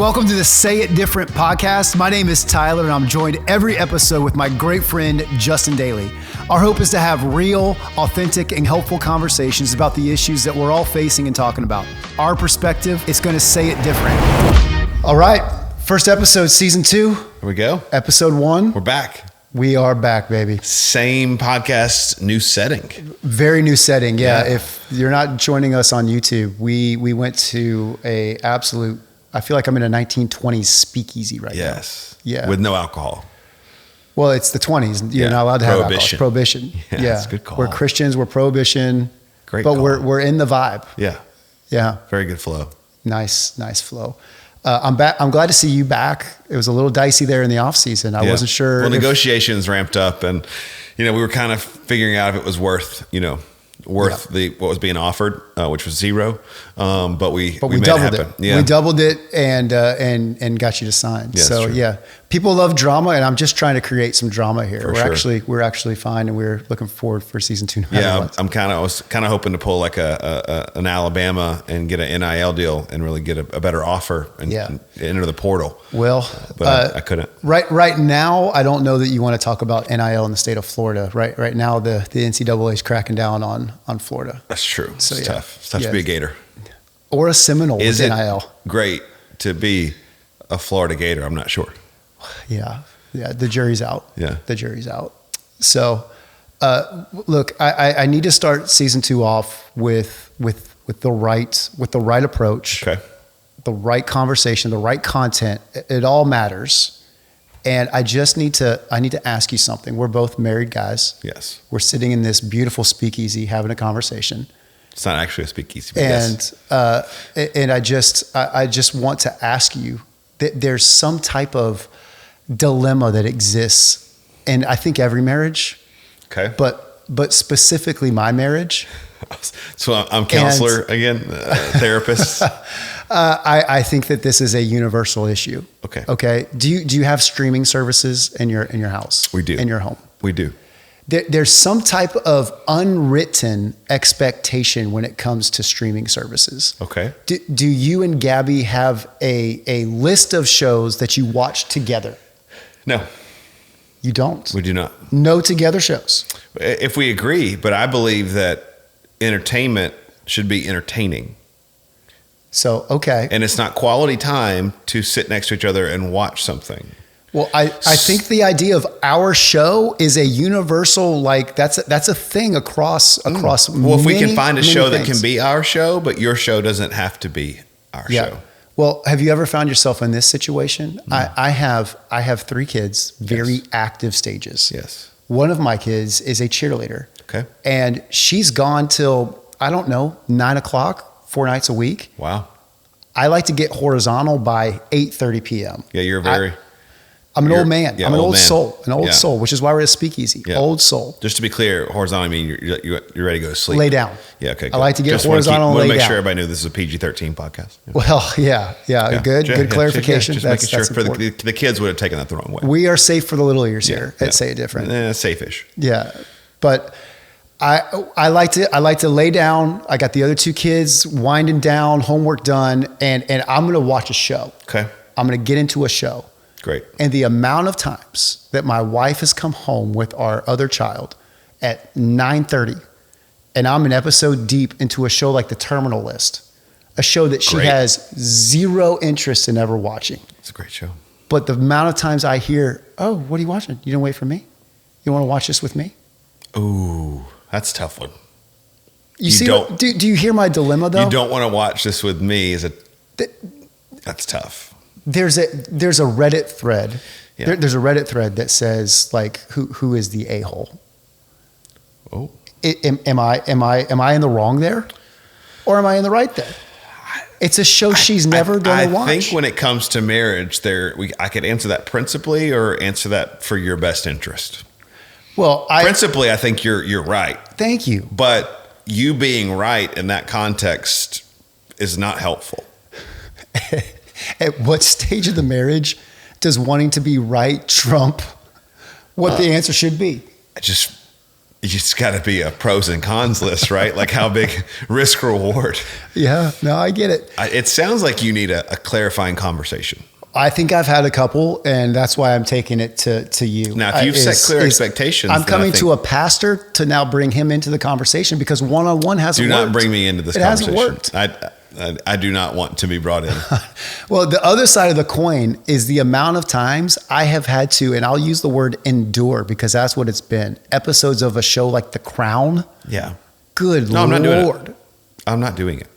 Welcome to the Say It Different podcast. My name is Tyler, and I'm joined every episode with my great friend, Justin Dailey. Our hope is to have real, authentic, and helpful conversations about the issues that we're all facing and talking about. Our perspective is going to say it different. All right, first episode, season 2. Here we go. Episode 1. We're back. We are back, baby. Same podcast, new setting. Very new setting, yeah. If you're not joining us on YouTube, we went to a absolute... I feel like I'm in a 1920s speakeasy right now. Yes. Yeah. With no alcohol. Well, it's the 20s. You're not allowed to have alcohol. It's prohibition. Yeah. That's a good call. We're Christians. We're prohibition. Great but call. we're in the vibe. Yeah. Yeah. Very good flow. Nice flow. I'm back. I'm glad to see you back. It was a little dicey there in the off season. I wasn't sure. Well, negotiations ramped up, and we were kind of figuring out if it was worth what was being offered, which was $0. But we made doubled it happen. it. Yeah. We doubled it and got you to sign. Yeah, so people love drama, and I'm just trying to create some drama here. We're actually fine, and we're looking forward for season 2. I was kind of hoping to pull like an Alabama and get an NIL deal and really get a better offer and enter the portal. Well, but I couldn't. Right now, I don't know that you want to talk about NIL in the state of Florida. Right now, the NCAA is cracking down on Florida. That's true. So, it's tough. It's tough to be a Gator. Or a Seminole with NIL. Great to be a Florida Gator? I'm not sure. Yeah. The jury's out. Yeah. The jury's out. So, look, I need to start season 2 off with the right approach. Okay. The right conversation, the right content. It all matters. And I need to ask you something. We're both married guys. Yes. We're sitting in this beautiful speakeasy having a conversation. It's not actually a speakeasy, but and I just want to ask you that there's some type of dilemma that exists, and I think every marriage. Okay. But specifically my marriage. So I'm counselor again, therapist. I think that this is a universal issue. Okay. Okay. Do you have streaming services in your house? We do. In your home? We do. There's some type of unwritten expectation when it comes to streaming services. Okay. Do you and Gabby have a list of shows that you watch together? No. You don't? We do not. No together shows? If we agree, but I believe that entertainment should be entertaining. So, okay. And it's not quality time to sit next to each other and watch something. Well, I think the idea of our show is a universal, like that's a thing across Well, if we can find a show things that can be our show, but your show doesn't have to be our show. Well, have you ever found yourself in this situation? No. I have 3 kids, very active stages. Yes. One of my kids is a cheerleader. Okay. And she's gone till, 9:00, 4 nights a week. Wow. I like to get horizontal by 8:30 p.m. Yeah, you're very... I'm an old man. I'm an old soul. An soul, which is why we're at a speakeasy. Yeah. Old soul. Just to be clear, horizontal, I mean you're ready to go to sleep. Lay down. Yeah, okay. Good. I like to get horizontal and lay down. I want to make sure everybody knew this is a PG-13 podcast. Yeah. Well, yeah. Good clarification. Just making sure for the kids would have taken that the wrong way. We are safe for the little ears here at Say It Different. Safe-ish. Yeah, but I like to lay down. I got the other 2 kids winding down, homework done, and I'm going to watch a show. Okay. I'm going to get into a show. Great. And the amount of times that my wife has come home with our other child at 9:30, and I'm an episode deep into a show like The Terminal List, a show that she has 0 interest in ever watching. It's a great show. But the amount of times I hear, "Oh, what are you watching? You didn't wait for me? You want to watch this with me?" Ooh, that's a tough one. Do you hear my dilemma though? You don't want to watch this with me. That's tough. There's a Reddit thread. Yeah. There's a Reddit thread that says like who is the a-hole? Oh. Am I in the wrong there? Or am I in the right there? It's a show she's never going to watch. I think when it comes to marriage, I could answer that principally or answer that for your best interest. Well, principally, I think you're right. Thank you. But you being right in that context is not helpful. At what stage of the marriage does wanting to be right trump what the answer should be? you just got to be a pros and cons list, right? Like how big risk reward. Yeah, no, I get it. It sounds like you need a clarifying conversation. I think I've had a couple, and that's why I'm taking it to you. Now, if you've set clear expectations, I'm coming to a pastor to now bring him into the conversation because one-on-one hasn't worked. Do not bring me into this conversation. It hasn't worked. I do not want to be brought in. Well, the other side of the coin is the amount of times I have had to, and I'll use the word endure because that's what it's been, episodes of a show like The Crown. Yeah. Good Lord. I'm not doing it. I'm not doing it.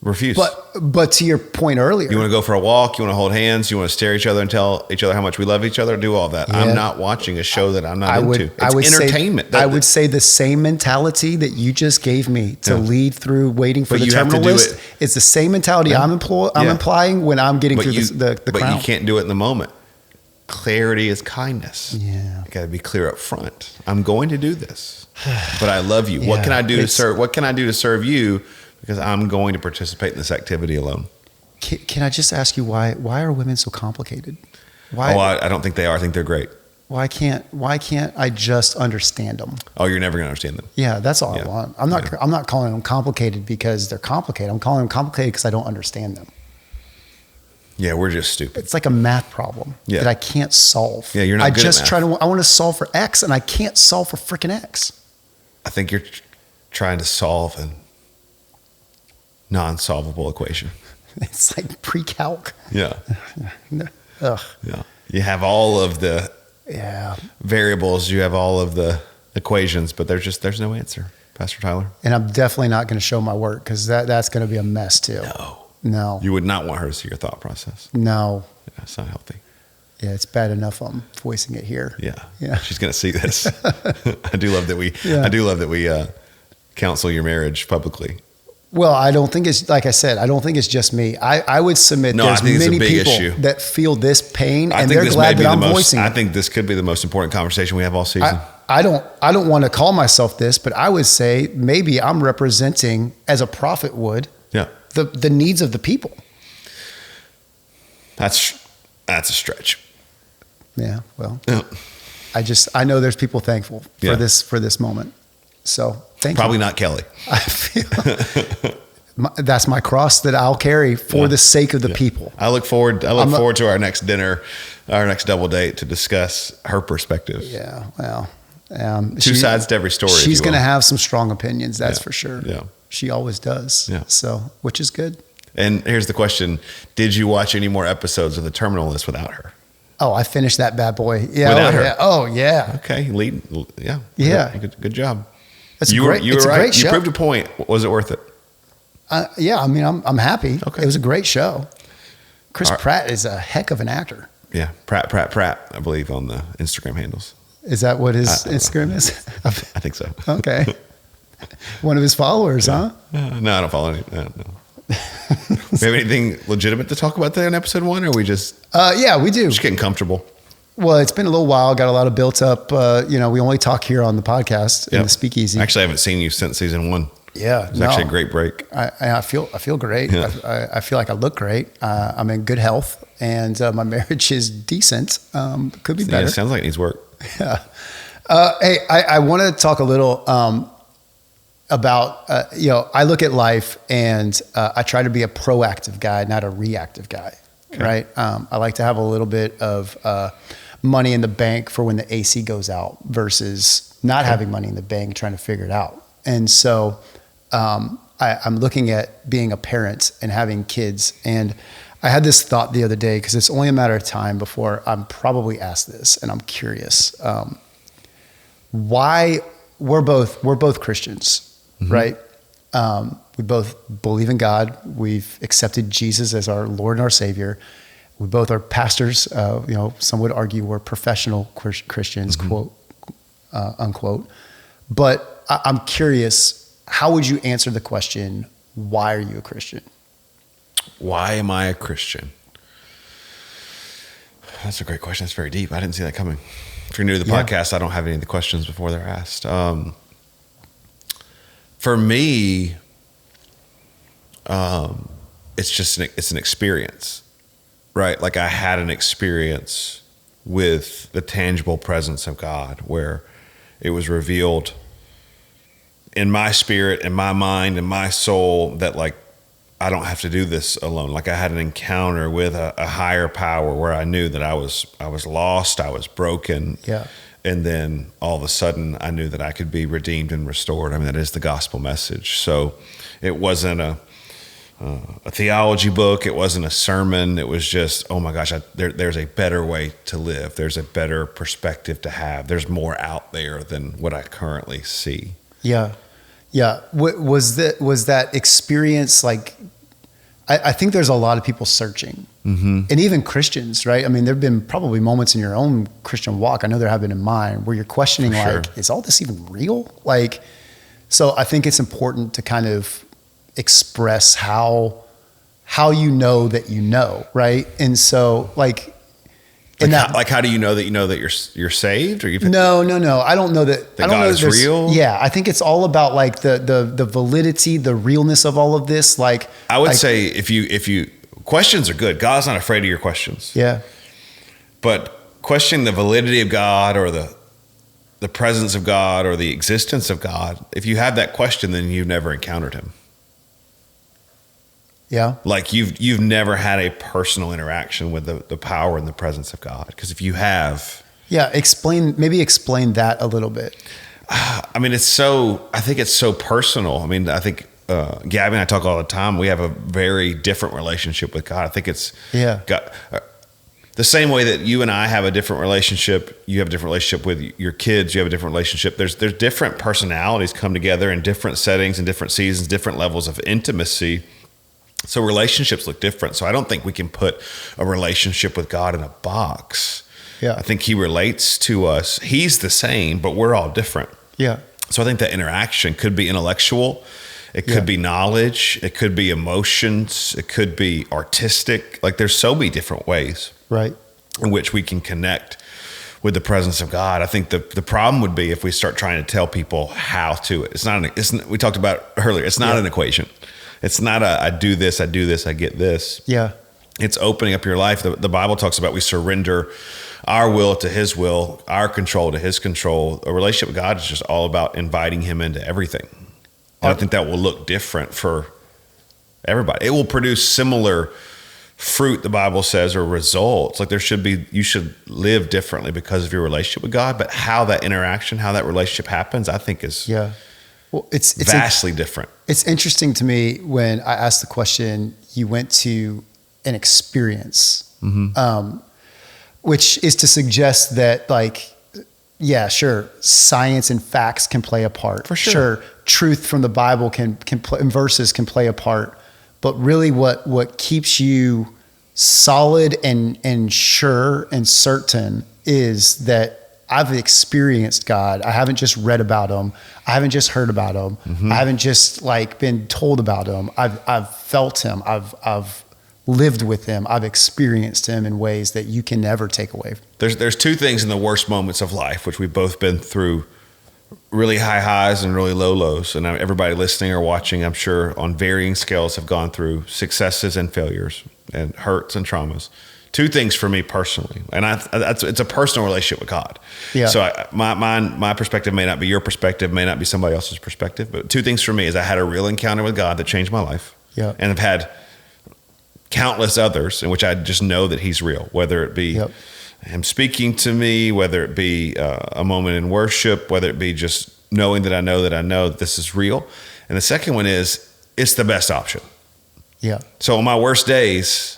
Refuse. But to your point earlier, you want to go for a walk, you want to hold hands, you want to stare at each other and tell each other how much we love each other, do all that. Yeah. I'm not watching a show that I'm not into. It's entertainment. I would say the same mentality that you just gave me to lead through waiting for the terminal list. It's the same mentality I'm implying when I'm getting through the But Crown. You can't do it in the moment. Clarity is kindness. Yeah. You got to be clear up front. I'm going to do this, but I love you. What can I do to serve? What can I do to serve you? Because I'm going to participate in this activity alone. Can I just ask you why are women so complicated? Why? Oh, I don't think they are. I think they're great. Why can't I just understand them? Oh, you're never going to understand them. Yeah, that's all I want. I'm not calling them complicated because they're complicated. I'm calling them complicated because I don't understand them. Yeah, we're just stupid. It's like a math problem that I can't solve. Yeah, you're not good at math. I want to solve for X and I can't solve for freaking X. I think you're trying to solve an non-solvable equation. It's like pre-calc. Yeah. Ugh. Yeah. You have all of the variables. You have all of the equations, but there's no answer, Pastor Tyler. And I'm definitely not going to show my work because that's going to be a mess too. No. You would not want her to see your thought process. No. Yeah, it's not healthy. Yeah, it's bad enough I'm voicing it here. Yeah. She's going to see this. I do love that we counsel your marriage publicly. Well, I don't think it's, like I said, I don't think it's just me. I would submit there's many people that feel this pain and they're glad that I'm voicing it. I think this could be the most important conversation we have all season. I don't want to call myself this, but I would say maybe I'm representing, as a prophet would, the needs of the people. That's a stretch. Yeah, well, I know there's people thankful for this moment. So thank you. Probably not Kelly. I feel that's my cross that I'll carry for the sake of the people. I look forward to our next dinner, our next double date to discuss her perspective. Yeah, well, two sides to every story. She's going to have some strong opinions, that's for sure. Yeah, she always does. Yeah, so which is good. And here's the question: did you watch any more episodes of The Terminal List without her? Oh, I finished that bad boy. Yeah, without her. Yeah. Oh, yeah. Okay, Yeah. Good job. It's a great show. You proved a point. Was it worth it? Yeah, I mean, I'm happy. Okay. It was a great show. Chris Pratt is a heck of an actor. Yeah, Pratt, I believe, on the Instagram handles. Is that what his Instagram is? I think so. Okay. One of his followers, huh? No, I don't follow any. No. We have anything legitimate to talk about there in episode 1, or we just? Yeah, we do. Just getting comfortable. Well, it's been a little while. Got a lot of built up. We only talk here on the podcast in the Speakeasy. Actually, I haven't seen you since season 1. Yeah, it's actually a great break. I feel great. Yeah. I feel like I look great. I'm in good health, and my marriage is decent. Could be better. Yeah, it sounds like it needs work. Yeah. Hey, I want to talk a little about I look at life and I try to be a proactive guy, not a reactive guy. Okay. Right. I like to have a little bit of money in the bank for when the AC goes out versus not having money in the bank, trying to figure it out. And so I'm looking at being a parent and having kids. And I had this thought the other day, because it's only a matter of time before I'm probably asked this, and I'm curious. Why we're both Christians, mm-hmm. right? We both believe in God. We've accepted Jesus as our Lord and our Savior. We both are pastors. Some would argue we're professional Christians, mm-hmm. quote, unquote. But I'm curious, how would you answer the question, why are you a Christian? Why am I a Christian? That's a great question. That's very deep. I didn't see that coming. If you're new to the podcast, I don't have any of the questions before they're asked. For me, it's an experience, right? Like I had an experience with the tangible presence of God where, it was revealed in my spirit, in my mind, in my soul that like, I don't have to do this alone. Like I had an encounter with a higher power where I knew that I was lost, I was broken. Yeah. And then all of a sudden I knew that I could be redeemed and restored. I mean, that is the gospel message. So it wasn't a theology book. It wasn't a sermon. It was just, oh my gosh, there's a better way to live. There's a better perspective to have. There's more out there than what I currently see. Yeah. Yeah. Was that experience like, I think there's a lot of people searching, and even Christians, right? I mean, there've been probably moments in your own Christian walk, I know there have been in mine, where you're questioning like, is all this even real? Like, so I think it's important to kind of express how you know that you know, right? And so like, how do you know that you're saved? Or No. I don't know that I don't God know is real. Yeah, I think it's all about like the validity, the realness of all of this. Like I would say, if you questions are good. God's not afraid of your questions. Yeah, but questioning the validity of God or the presence of God or the existence of God, if you have that question, then you've never encountered Him. Yeah. Like you've never had a personal interaction with the power and the presence of God. Because if you have. Yeah. Explain that a little bit. I mean, I think it's so personal. I mean, I think Gabby and I talk all the time. We have a very different relationship with God. I think it's God, the same way that you and I have a different relationship. You have a different relationship with your kids. You have a different relationship. There's different personalities come together in different settings and different seasons, different levels of intimacy. So relationships look different. So I don't think we can put a relationship with God in a box. Yeah. I think He relates to us. He's the same, but we're all different. Yeah. So I think that interaction could be intellectual. It could be knowledge. It could be emotions. It could be artistic. Like there's so many different ways, right, in which we can connect with the presence of God. I think the problem would be if we start trying to tell people how to. We talked about earlier. It's not an equation. It's not I do this, I get this. Yeah. It's opening up your life. The Bible talks about we surrender our will to His will, our control to His control. A relationship with God is just all about inviting Him into everything. And I think that will look different for everybody. It will produce similar fruit, the Bible says, or results. Like you should live differently because of your relationship with God. But how that interaction, how that relationship happens, I think is well, it's vastly different. It's interesting to me when I asked the question, you went to an experience, which is to suggest that like, yeah, sure, science and facts can play a part. For sure. Truth from the Bible can play, and verses can play a part. But really what keeps you solid and sure and certain is that I've experienced God. I haven't just read about Him. I haven't just heard about Him. I haven't just like been told about Him. I've felt Him. I've lived with Him. I've experienced Him in ways that you can never take away. There's two things in the worst moments of life, which we've both been through, really high highs and really low lows. And everybody listening or watching, I'm sure on varying scales have gone through successes and failures and hurts and traumas. Two things for me personally, and it's a personal relationship with God. Yeah. So my perspective may not be your perspective, may not be somebody else's perspective, but two things for me is I had a real encounter with God that changed my life. Yeah. And I've had countless others in which I just know that He's real, whether it be Him speaking to me, whether it be a moment in worship, whether it be just knowing that I know that this is real. And the second one is it's the best option. Yeah. So on my worst days,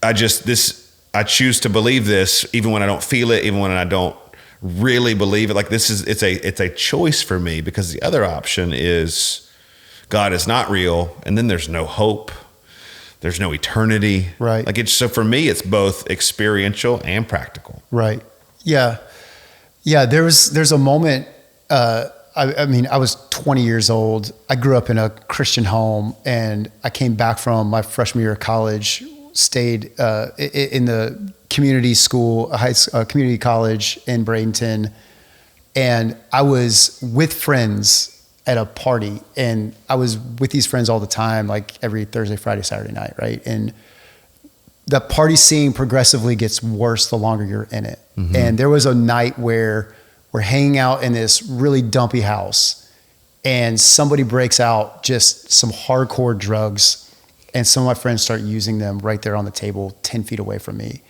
I choose to believe this, even when I don't feel it, even when I don't really believe it. Like it's a choice for me, because the other option is God is not real, and then there's no hope. There's no eternity. Right. So for me, it's both experiential and practical. Right. Yeah. Yeah. There's a moment, I mean, I was 20 years old. I grew up in a Christian home, and I came back from my freshman year of college, stayed in the community school, community college in Bradenton. And I was with friends at a party, and I was with these friends all the time, like every Thursday, Friday, Saturday night, right? And the party scene progressively gets worse the longer you're in it. And there was a night where We're hanging out in this really dumpy house, and somebody breaks out just some hardcore drugs, and some of my friends start using them right there on the table 10 feet away from me.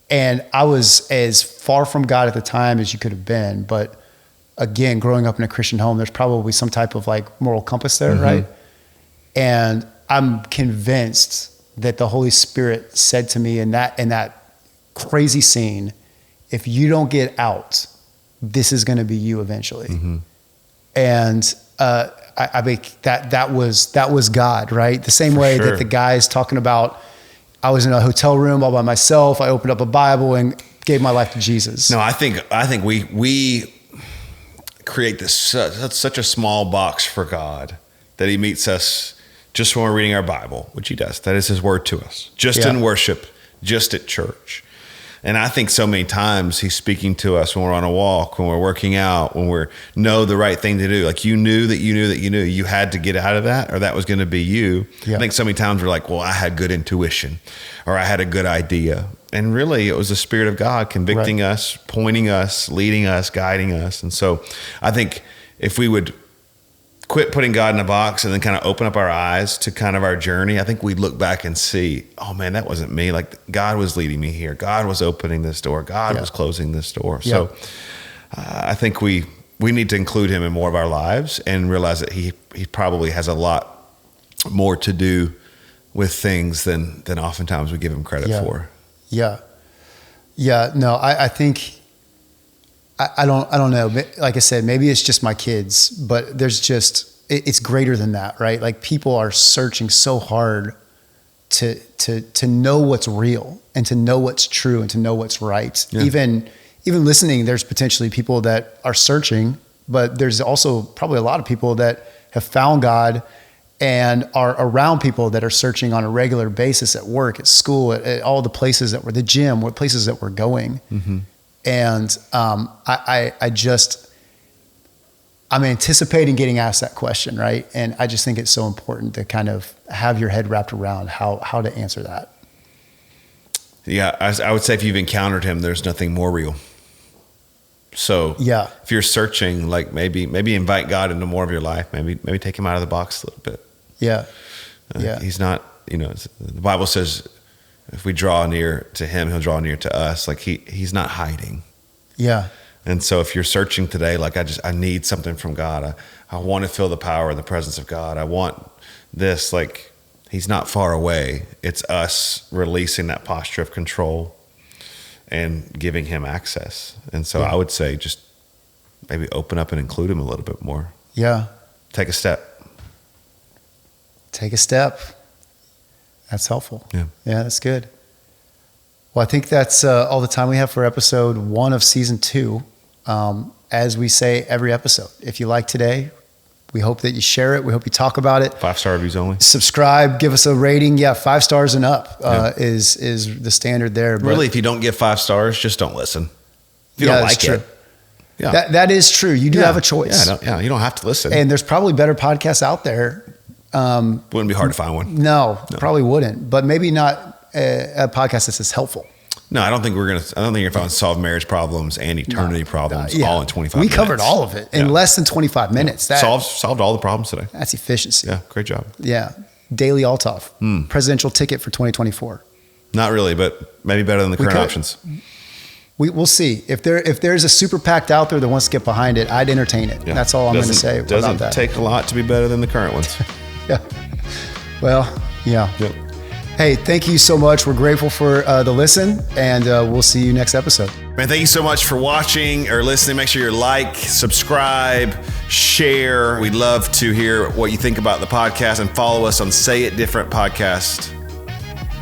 And I was as far from God at the time as you could have been. But again, growing up in a Christian home, there's probably some type of like moral compass there, right? And I'm convinced that the Holy Spirit said to me in that crazy scene, if you don't get out, this is going to be you eventually. And I mean, that was God, right? The same way that the guy's talking about, I was in a hotel room all by myself. I opened up a Bible and gave my life to Jesus. No, I think we create this such a small box for God that he meets us just when we're reading our Bible, which he does. That is his word to us, just in worship, just at church. And I think so many times he's speaking to us when we're on a walk, when we're working out, when we know the right thing to do. Like you knew you had to get out of that, or that was going to be you. I think so many times we're like, well, I had good intuition, or I had a good idea. And really it was the Spirit of God convicting us, pointing us, leading us, guiding us. And so I think if we would quit putting God in a box and then kind of open up our eyes to kind of our journey, I think we'd look back and see, oh man, that wasn't me. Like God was leading me here. God was opening this door. God was closing this door. So I think we need to include him in more of our lives and realize that he probably has a lot more to do with things than oftentimes we give him credit for. No, I think, I don't know. Like I said, maybe it's just my kids, but it's greater than that, right? Like people are searching so hard to know what's real and to know what's true and to know what's right. Even listening, there's potentially people that are searching, but there's also probably a lot of people that have found God and are around people that are searching on a regular basis at work, at school, at all the places that were the gym, what places that we're going. And I'm anticipating getting asked that question, right? And I just think it's so important to kind of have your head wrapped around how to answer that. Yeah, I would say if you've encountered him, there's nothing more real. So if you're searching, like maybe invite God into more of your life. Maybe take him out of the box a little bit. He's not, the Bible says, if we draw near to him, he'll draw near to us. Like he's not hiding. And so if you're searching today, like I need something from God. I want to feel the power and the presence of God. I want this, like he's not far away. It's us releasing that posture of control and giving him access. And so I would say just maybe open up and include him a little bit more. Take a step. That's helpful. Yeah, that's good. Well, I think that's all the time we have for episode 1 of season 2. As we say every episode, if you like today, we hope that you share it. We hope you talk about it. 5-star reviews only. Subscribe, give us a rating. 5 stars and up is the standard there. But really, if you don't give 5 stars, just don't listen. If you don't like it. That is true. You do have a choice. You don't have to listen. And there's probably better podcasts out there. Wouldn't be hard to find one. No, probably wouldn't. But maybe not a podcast that's as helpful. No, I don't think you're going to solve marriage problems and eternity problems all in 25 minutes. We covered all of it in less than 25 minutes. Solved all the problems today. That's efficiency. Yeah, great job. Yeah. Dailey Althof, presidential ticket for 2024. Not really, but maybe better than the current options. We'll see. If there's a super PAC out there that wants to get behind it, I'd entertain it. Yeah. That's all I'm going to say about that. Doesn't take a lot to be better than the current ones. Well, Yep. Hey, thank you so much. We're grateful for the listen, and we'll see you next episode. Man, thank you so much for watching or listening. Make sure you like, subscribe, share. We'd love to hear what you think about the podcast, and follow us on Say It Different Podcast,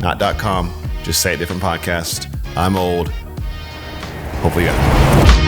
not .com, just Say It Different Podcast. I'm old. Hopefully you got it.